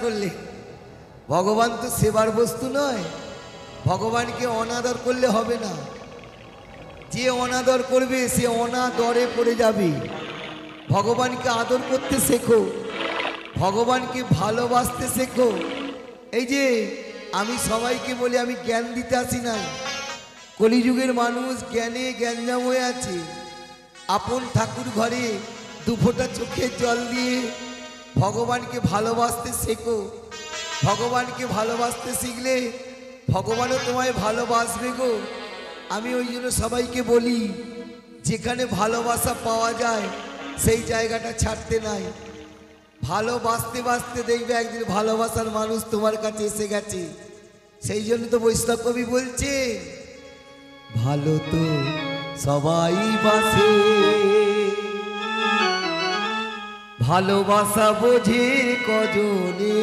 করলে? ভগবান তো সেবার বস্তু নয়, ভগবানকে অনাদর করলে হবে না। যে অনাদর করবে সে অনাদরে পড়ে যাবে। ভগবানকে আদর করতে শেখো, ভগবানকে ভালোবাসতে শেখো। এই যে আমি সবাইকে বলি, আমি জ্ঞান দিতে আসি নাই। কলিযুগের মানুষ জ্ঞানে জ্ঞানজাম হয়ে আছে। আপন ঠাকুর ঘরে দুফোঁটা চোখের জল দিয়ে ভগবানকে ভালোবাসতে শেখো। ভগবানকে ভালোবাসতে শিখলে ভগবানও তোমায় ভালোবাসবে গো। আমি ওই জন্য সবাইকে বলি, যেখানে ভালোবাসা পাওয়া যায় সেই জায়গাটা ছাড়তে নাই। ভালোবাসতে বাসতে দেখবে একদিন ভালোবাসার মানুষ তোমার কাছে এসে গেছে। সেই জন্য তো বৈষ্ণব কবি বলছে, ভালো তো সবাই বাসে, ভালোবাসা বোঝে কজনে,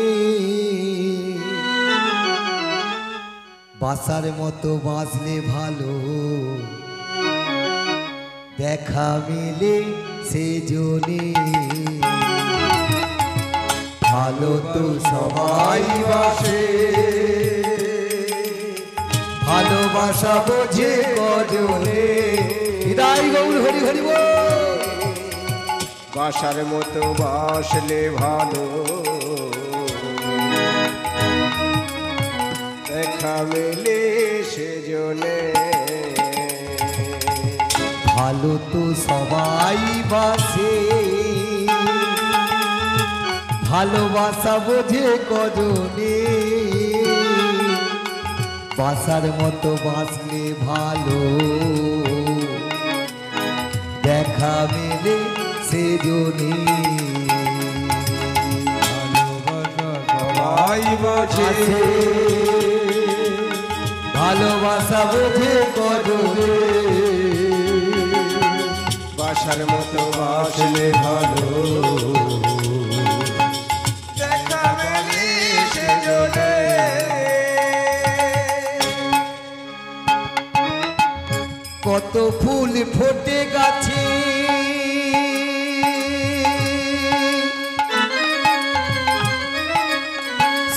বাসার মতো বাঁচলে ভালো, দেখা মেলে সেজনে। ভালো তো সবাই বাসে, ভালোবাসা বোঝে কজনে। হৃদয় গৌর হরি হরি বল। বাসার মতো বাসলে ভালো, দেখা মেলে সেজনে। ভালো তো সবাই বাসে, ভালোবাসা বোঝে কজনে, বাসার মতো বাসলে ভালো, দেখা মেলে সেজনে। সবাই বাসে, ভালোবাসা বোঝে কজনে, বাসার মতো বাসলে ভালো, দেখা মেলে সেজনে। কত ফুল ফোটে গাছে,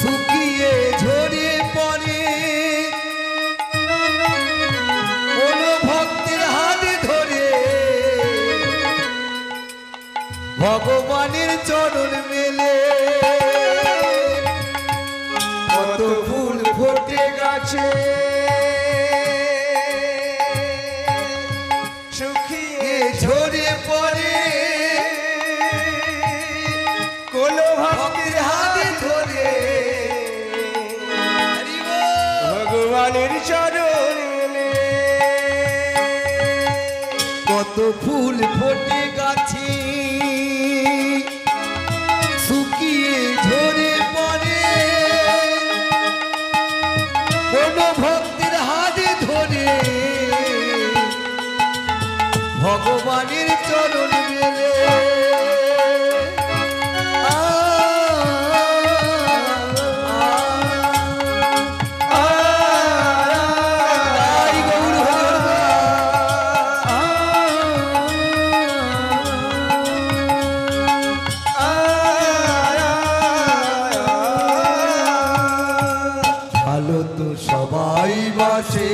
শুকিয়ে ঝরে পড়ে, কোন ভক্তের হাত ধরে ভগবানের চরণ মেলে। কত ফুল ফোটে গাছে, শুকিয়ে ঝরে পড়ে, কোন ভক্তের হাত ধরে ভগবানের চরণ মেলে। কত ফুল ফোটে গাছে, শুকিয়ে ঝরে পড়ে, কোন ভক্তের হাত ধরে ভগবানের চরণ মেলে। ভালো তো সবাই বাসে,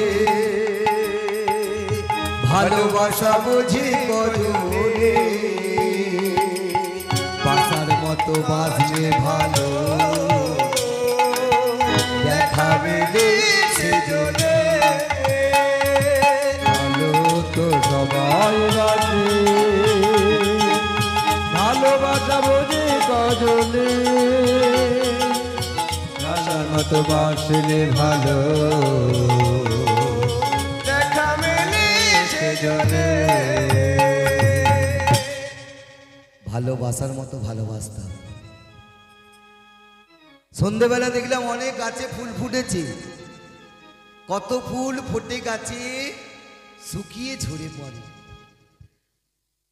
ভালোবাসা বুঝি কজনে, বাসার মতো বাজলে ভালো, দেখা মেলে সেজনে। ভালো তো সবাই বাসে, ভালোবাসা বুঝি কজনে, বাসার মতো বাসলে ভালো, দেখা মেলে সেজনে। ভালোবাসার মতো ভালোবাসতাম। সন্ধেবেলা দেখলাম অনেক গাছে ফুল ফুটেছে। কত ফুল ফোটে গাছে, শুকিয়ে ঝরে পড়ে।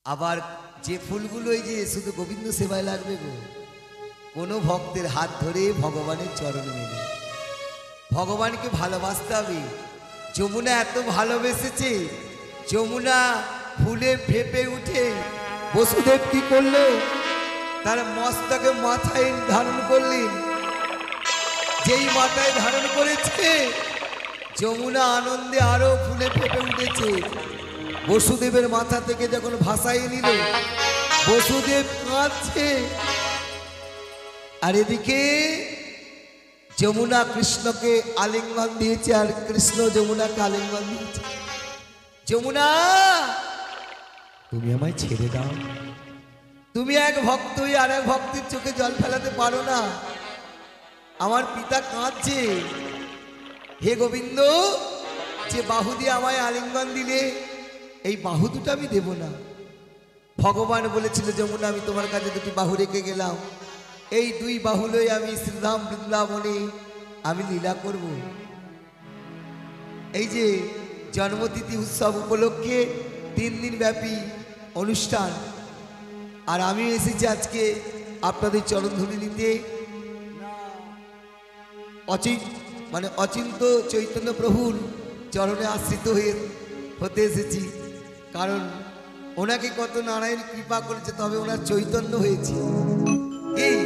আবার যে ফুলগুলো এই যে শুধু গোবিন্দ সেবায় লাগবে গো, কোনো ভক্তের হাত ধরে ভগবানের চরণ মেলে। ভগবানকে ভালোবাসতে হবে। যমুনা এত ভালোবেসেছে, যমুনা ফুলে ফেপে উঠে বসুদেব কি করলো, তার মস্তকে মাথায় ধারণ করলেন, যেই মাথায় ধারণ করেছে যমুনা আনন্দে আরো ফুলে ফেপে উঠেছে। বসুদেবের মাথা থেকে যখন ভাসায় নিল, বসুদেব কাঁদছে, আর এদিকে যমুনা কৃষ্ণকে আলিঙ্গন দিয়েছে, আর কৃষ্ণ যমুনাকে আলিঙ্গন দিয়েছে। যমুনা, তুমি আমায় ছেড়ে দাও। তুমি এক ভক্ত হয়ে আর এক ভক্তের চোখে জল ফেলাতে পারো না। আমার পিতা কাঁদছে। হে গোবিন্দ, যে বাহু দিয়ে আমায় আলিঙ্গন দিলে, এই বাহু দুটো আমি দেব না। ভগবান বলেছিল যমুনা, আমি তোমার কাছে দুটি বাহু রেখে গেলাম, এই দুই বাহু লয়ে আমি শ্রীধাম বৃন্দাবনে আমি লীলা করব। এই যে জন্মতিথি উৎসব উপলক্ষে 3 দিন ব্যাপী অনুষ্ঠান, আর আমি এসেছি আজকে আপনাদের চরণধুলি নিতে। অচিন্ত চৈতন্য প্রভুর চরণে আশ্রিত হতে এসেছি, কারণ ওনাকে কত নারায়ণ কৃপা করেছে, তবে ওনার চৈতন্য হয়েছে। এই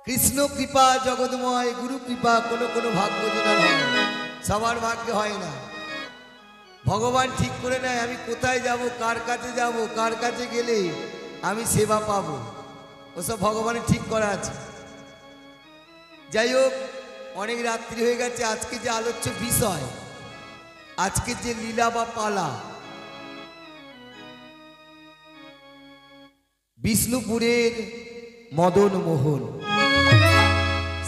কৃষ্ণ কৃপা জগৎময়, গুরু কৃপা কোনো কোনো ভাগ্য জনার হয়, সবার ভাগ্যে হয় না। ভগবান ঠিক করে নেয় আমি কোথায় যাব, কার কাছে যাব, কার কাছে গেলে আমি সেবা পাবো, ওসব ভগবানের ঠিক করা আছে। যাই হোক, অনেক রাত্রি হয়ে গেছে। আজকে যে আলোচ্য বিষয়, আজকে যে লীলা বা পালা, বিষ্ণুপুরের মদন মোহন,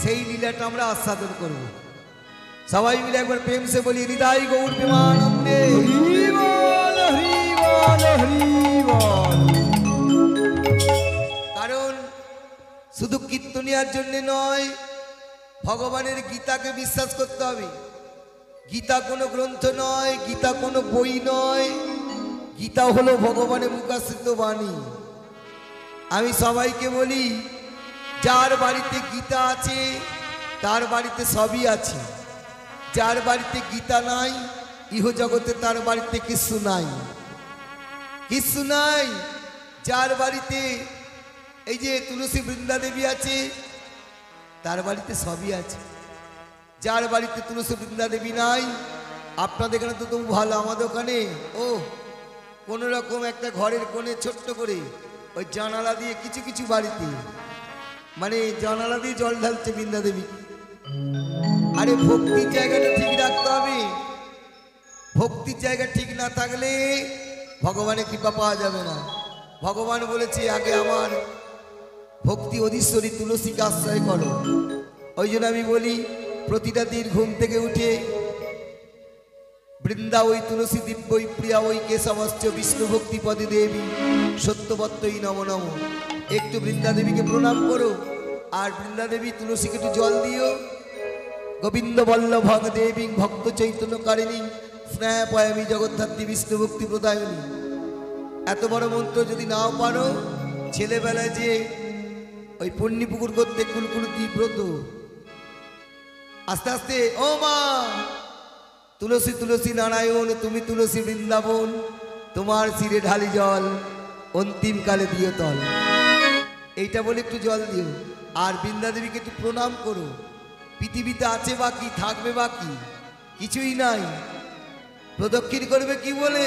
সেই লীলাটা আমরা আস্বাদন করব। সবাই মিলে একবার প্রেম সে বলি হৃদয় গৌর প্রেমানন্দে। কারণ শুধু কীর্তনিয়ার জন্য নয়, ভগবানের গীতাকে বিশ্বাস করতে হবে। গীতা কোনো গ্রন্থ নয়, গীতা কোনো বই নয়, গীতা হলো ভগবানের মুখাশ্রিত বাণী। আমি সবাইকে বলি, যার বাড়িতে গীতা আছে তার বাড়িতে সবই আছে, যার বাড়িতে গীতা নাই ইহ জগতে তার বাড়িতে কিছু নাই, কিছু নাই। যার বাড়িতে এই যে তুলসী বৃন্দা দেবী আছে তার বাড়িতে সবই আছে। যার বাড়িতে তুলসী বৃন্দা দেবী নাই, আপনাদের এখানে তো তবু ভালো, আমাদের ওখানে কোনো রকম একটা ঘরের কোণে ছোট্ট করে ওই জানালা দিয়ে কিছু কিছু বাড়িতে মানে জানালা দিয়ে জল ঢালছে বৃন্দা দেবী। আরে ভক্তির জায়গাটা ঠিক রাখতে হবে। ভক্তির জায়গা ঠিক না থাকলে ভগবানের কৃপা পাওয়া যাবে না। ভগবান বলেছে আগে আমার ভক্তি অধীশ্বরী তুলসীকে আশ্রয় করো। ওই জন্য আমি বলি, প্রতিটা দিন ঘুম থেকে উঠে বৃন্দা ওই তুলসী দিব্যই প্রিয়া ওই কেশবশ্চ বিষ্ণু ভক্তি পদে দেবী সত্যবত্তই নম নম, একটু বৃন্দা দেবীকে প্রণাম করো, আর বৃন্দা দেবী তুলসীকে একটু জল দিও। গোবিন্দ বল্লভ দেবী ভক্ত চৈতন্য কারিণী স্নেহপয়ামী জগদ্ধাত্রী বিষ্ণু ভক্তি প্রদায়নী। এত বড় মন্ত্র যদি নাও পারো, ছেলেবেলায় যে ওই পূর্ণিপুকুর করতে কুলকুলতি ব্রত, আস্তে আস্তে ও মা তুলসী তুলসী নারায়ণ তুমি তুলসী বৃন্দাবন, তোমার শিরে ঢালি জল অন্তিমকালে দিও তল, এইটা বলে একটু জল দিও। আর বৃন্দা দেবীকে একটু প্রণাম করো। পৃথিবীতে আছে বা কি, থাকবে বা কি, কিছুই নাই। প্রদক্ষিণ করবে কি বলে,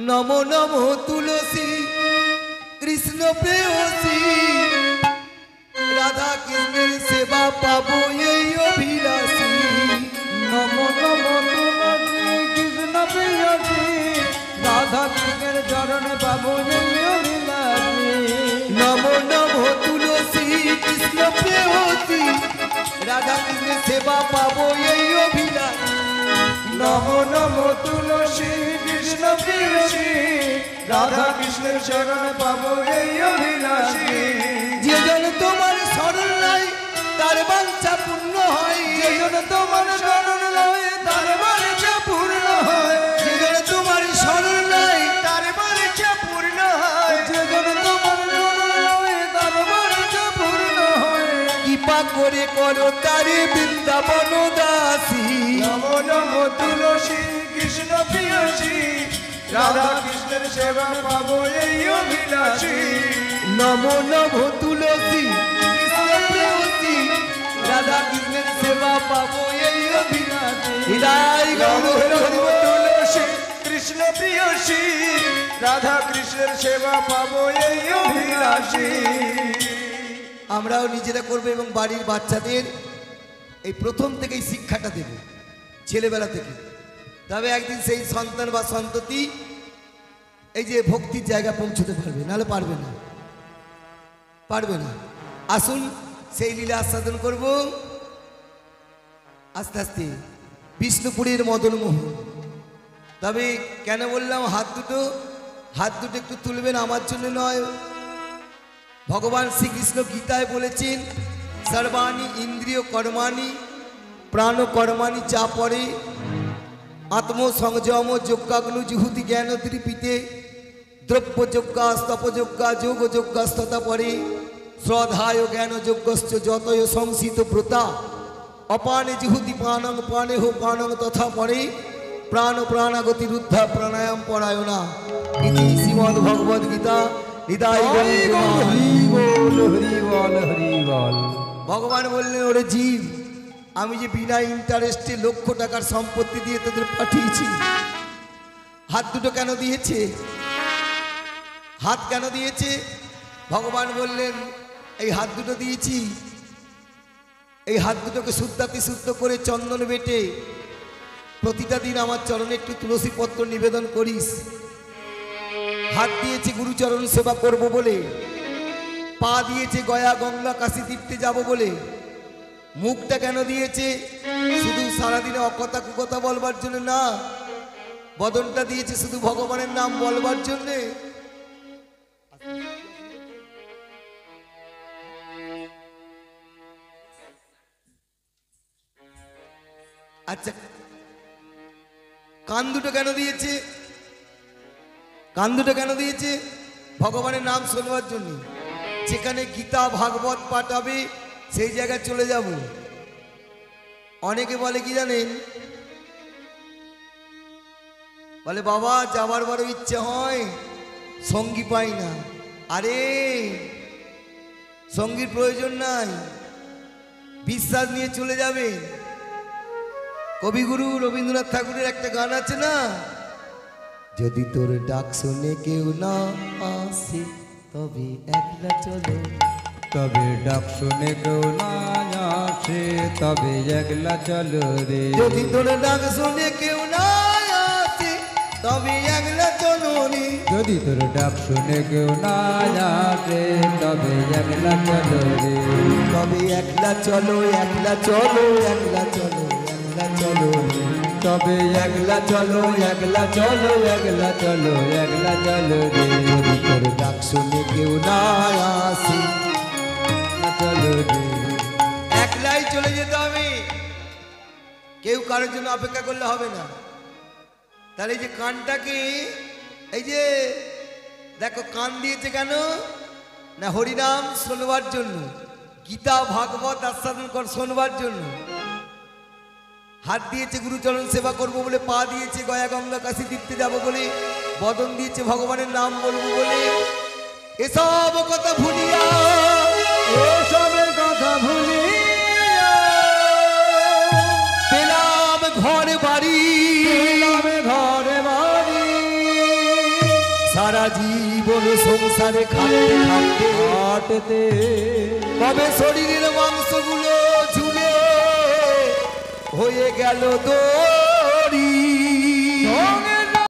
নম নম তুলসী কৃষ্ণ প্রেয়সী, রাধা কৃষ্ণের সেবা পাবো এই অভিলাষী। নম নম তুলসী কৃষ্ণ প্রেয়সী, রাধা কৃষ্ণের চরণে পাবো এই অভিলাষী। নম নম তুলসী কৃষ্ণ প্রেয়সী, রাধা কৃষ্ণের সেবা পাবো এই অভিলাষী। নম নম তুলসী কৃষ্ণ প্রেয়সী, রাধা কৃষ্ণের চরণে পাবো এই অভিলাষী। যে জন তোমার শরণ নাই তার বাঞ্ছা পূর্ণ হয়, যে জন তোমার শরণ লয় তার বাঞ্ছা পূর্ণ হয়, যে জন তোমার শরণ নাই তার বাঞ্ছা পূর্ণ হয়, যে জন তোমার শরণ লয় তার বাঞ্ছা পূর্ণ হয়। কৃপা করে করো তারে বৃন্দাবন দাসী। নম নম তুলসী কৃষ্ণ প্রেয়সী, রাধা কৃষ্ণের সেবা পাবো এই অভিলাষী। নম নম তুলসী সেবা পাবো এই অভিলাষে হৃদয় গৌর হরি হরি বল। তুলসী কৃষ্ণ প্রিয়সী রাধা কৃষ্ণের সেবা পাবো এই অভিলাষী। আমরাও নিজেরা করবো এবং বাড়ির বাচ্চাদের এই প্রথম থেকেই শিক্ষাটা দেব, ছেলেবেলা থেকে। তবে একদিন সেই সন্তান বা সন্ততি এই যে ভক্তির জায়গা পৌঁছতে পারবে, নাহলে পারবে না, পারবে না। আসুন সেই লীলা আস্বাদন করব আস্তে আস্তে। বিষ্ণুপুরীর মদন মোহন। তবে কেন বললাম হাত দুটো, হাত দুটো একটু তুলবেন, আমার জন্য নয়। ভগবান শ্রীকৃষ্ণ গীতায় বলেছেন সর্বাণী ইন্দ্রিয় কর্মাণি প্রাণ কর্মাণি চা পরে আত্মসংযম যজ্ঞাগ্নু জুহুতি জ্ঞান ত্রিপিতে দ্রব্য যজ্ঞা স্তপযজ্ঞা যোগ যজ্ঞা স্ততা পরে শ্রদ্ধায় জ্ঞান যজ্ঞশ্চ যতয় সংসিত ব্রতা অপানে জুহুতি পানং পানে হো পানং তথা পরে প্রাণ প্রাণাগতি রুদ্ধা প্রাণায়াম পরায়ণা। ইতি শ্রীমদ্ ভগবদ গীতা হৃদয় ভগবান বললেন, ওরে জীব, আমি যে বিনা ইন্টারেস্টে লক্ষ টাকার সম্পত্তি দিয়ে তোদের পাঠিয়েছি, হাত দুটো কেন দিয়েছে? হাত কেন দিয়েছে? ভগবান বললেন, এই হাত দুটো দিয়েছি, এই হাত দুটোকে শুদ্ধাতি শুদ্ধ করে চন্দন বেটে প্রতিটা দিন আমার চরণে একটু তুলসী পত্র নিবেদন করিস। হাত দিয়েছে গুরুচরণ সেবা করব বলে, পা দিয়েছে গয়া গঙ্গা কাশী তীর্থে যাব বলে। মুখটা কেন দিয়েছে? শুধু সারাদিনে অকথা কুকথা বলবার জন্য না, বদনটা দিয়েছে শুধু ভগবানের নাম বলবার জন্যে। আচ্ছা, কান দুটো কেন দিয়েছে? কান দুটো কেন দিয়েছে? ভগবানের নাম শোনবার জন্য। যেখানে গীতা ভাগবত পাঠ হবে সেই জায়গায় চলে যাব। অনেকে বলে কি জানেন, বলে বাবা যাবার বড় ইচ্ছে হয়, সঙ্গী পাই না। আরে সঙ্গীর প্রয়োজন নাই, বিশ্বাস নিয়ে চলে যাবে। কবিগুরু রবীন্দ্রনাথ ঠাকুরের একটা গান আছে না, যদি তোর ডাক শুনে কেউ না আসে তবে একলা চলো। তবে ডাক শুনে কেউ না আসে তবে একলা চলো রে। যদি তোর ডাক শুনে কেউ না আসে তবে একলা চলো রে। যদি তোর ডাক শুনে কেউ না আসে তবে একলা চলো রে। তবে একলা চলো, একলা চলো, একলা চলো, একলা চলো রে। তবে একলা চলো, একলা চলো, একলা চলো, একলা চলো রে। যদি তোর ডাক শুনে কেউ না আসে চলো রে। একলাই চলে যেতে হবে, কেউ কারোর জন্য অপেক্ষা করলে হবে না। তাহলে এই যে কানটাকে, এই যে দেখো কান দিয়েছে কেন না, হরিনাম শোনবার জন্য, গীতা ভাগবত আস্বাদন কর শোনবার জন্য। হাত দিয়েছে গুরুচরণ সেবা করব বলে, পা দিয়েছে গয়া গঙ্গা কাশী তীর্থে যাব বলে, বদন দিয়েছে ভগবানের নাম বলবো বলে। এসব কথা ভুলিয়া, এসবের কথা ভুলিয়া পেলাম ঘরে বাড়ি, ঘরে বাড়ি সারা জীবন সংসারে খাটতে খাটতে হাটতে কবে শরীরের মাংসগুলো ঝুলে হয়ে গেল দড়ি।